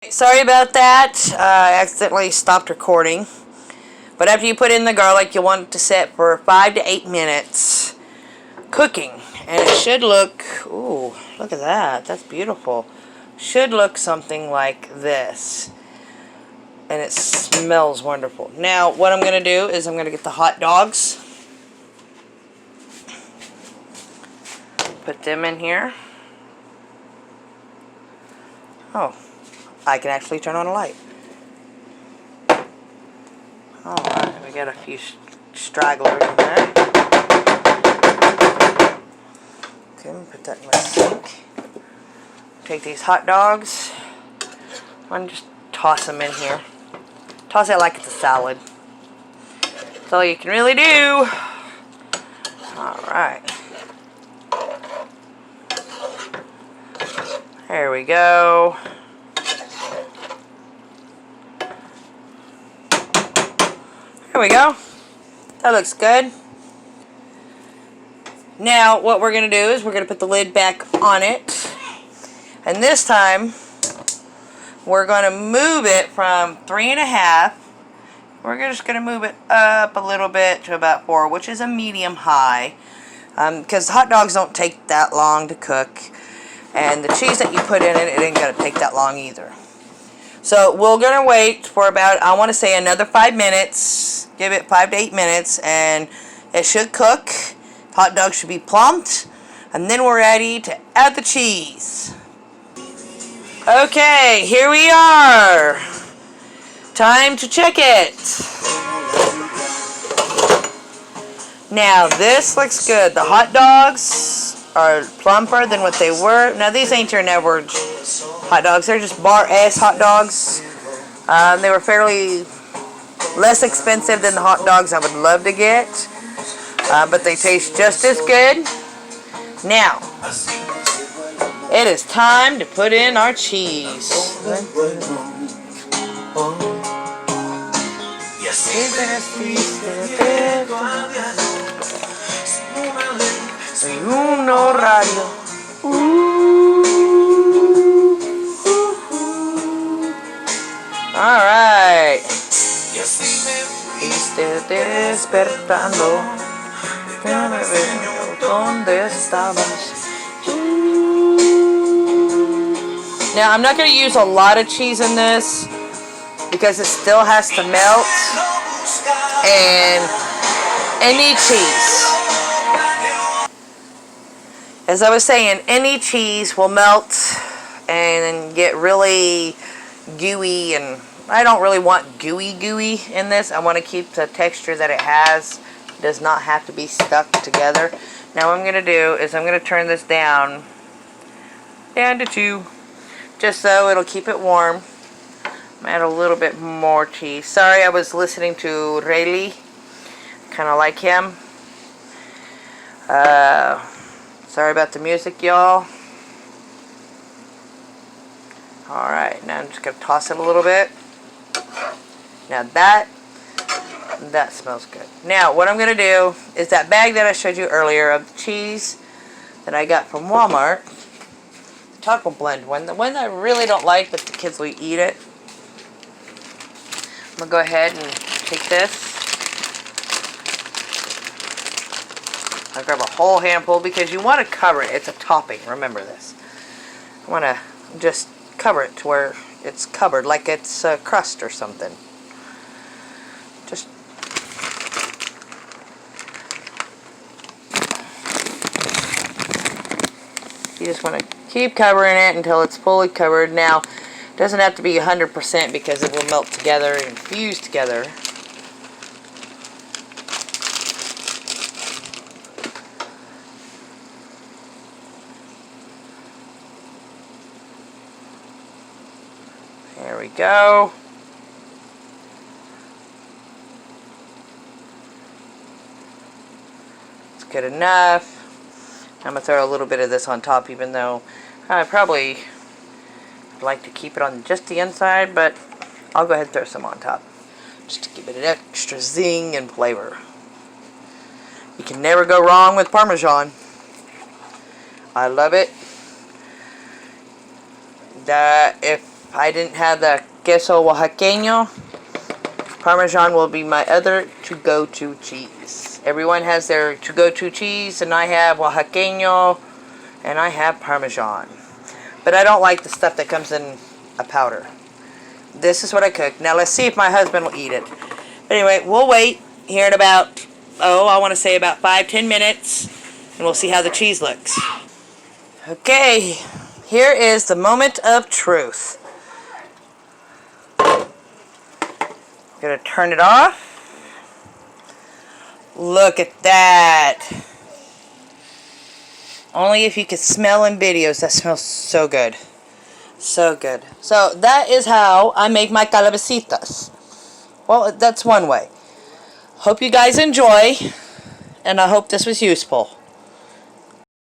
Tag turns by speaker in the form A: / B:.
A: Sorry about that. I accidentally stopped recording. But after you put in the garlic, you want it to set for 5 to 8 minutes cooking. And it should look, ooh, look at that. That's beautiful. Should look something like this. And it smells wonderful. Now, what I'm going to do is I'm going to get the hot dogs. Put them in here. Oh, I can actually turn on a light. Alright, we got a few stragglers in there. Okay, put that in my sink. Take these hot dogs and just toss them in here. Toss it like it's a salad. That's all you can really do. Alright. There we go. There we go. That looks good. Now, what we're going to do is we're going to put the lid back on it. And this time, we're going to move it from 3.5. We're just going to move it up a little bit to about 4, which is a medium high. Because hot dogs don't take that long to cook. And the cheese that you put in it ain't going to take that long either. So we're going to wait for about, I want to say another 5 minutes. Give it 5 to 8 minutes and it should cook. Hot dogs should be plumped. And then we're ready to add the cheese. Okay, here we are. Time to check it. Now this looks good. The hot dogs are plumper than what they were. Now these ain't your average hot dogs. They're just bar-ass hot dogs. They were fairly less expensive than the hot dogs I would love to get. But they taste just as good. Now, it is time to put in our cheese. Uno radio. All right. Despertando. ¿Dónde estabas? Now I'm not going to use a lot of cheese in this because it still has to melt. And any cheese, as I was saying, any cheese will melt and get really gooey, and I don't really want gooey in this. I want to keep the texture that it has. It does not have to be stuck together. Now what I'm going to do is I'm going to turn this down to 2, just so it'll keep it warm. I'm add a little bit more cheese. Sorry, I was listening to Rayleigh. Kind of like him. Sorry about the music, y'all. Alright, now I'm just going to toss it a little bit. Now that smells good. Now, what I'm going to do is that bag that I showed you earlier of cheese that I got from Walmart, the taco blend one, the one that I really don't like, but the kids will eat it. I'm going to go ahead and take this. I'll grab a whole handful because you want to cover it. It's a topping, remember this. I want to just cover it to where it's covered, like it's a crust or something. Just you just want to keep covering it until it's fully covered. Now, it doesn't have to be 100% because it will melt together and fuse together. There we go. It's good enough. I'm going to throw a little bit of this on top, even though I probably like to keep it on just the inside, but I'll go ahead and throw some on top just to give it an extra zing and flavor. You can never go wrong with Parmesan. I love it. If If I didn't have the queso oaxaqueño, Parmesan will be my other to-go-to cheese. Everyone has their to-go-to cheese, and I have oaxaqueño, and I have Parmesan. But I don't like the stuff that comes in a powder. This is what I cooked. Now let's see if my husband will eat it. But anyway, we'll wait here in about, I want to say about 5-10 minutes, and we'll see how the cheese looks. Okay, here is the moment of truth. I'm going to turn it off. Look at that. Only if you could smell in videos. That smells so good. So good. So that is how I make my calabacitas. Well, that's one way. Hope you guys enjoy, and I hope this was useful.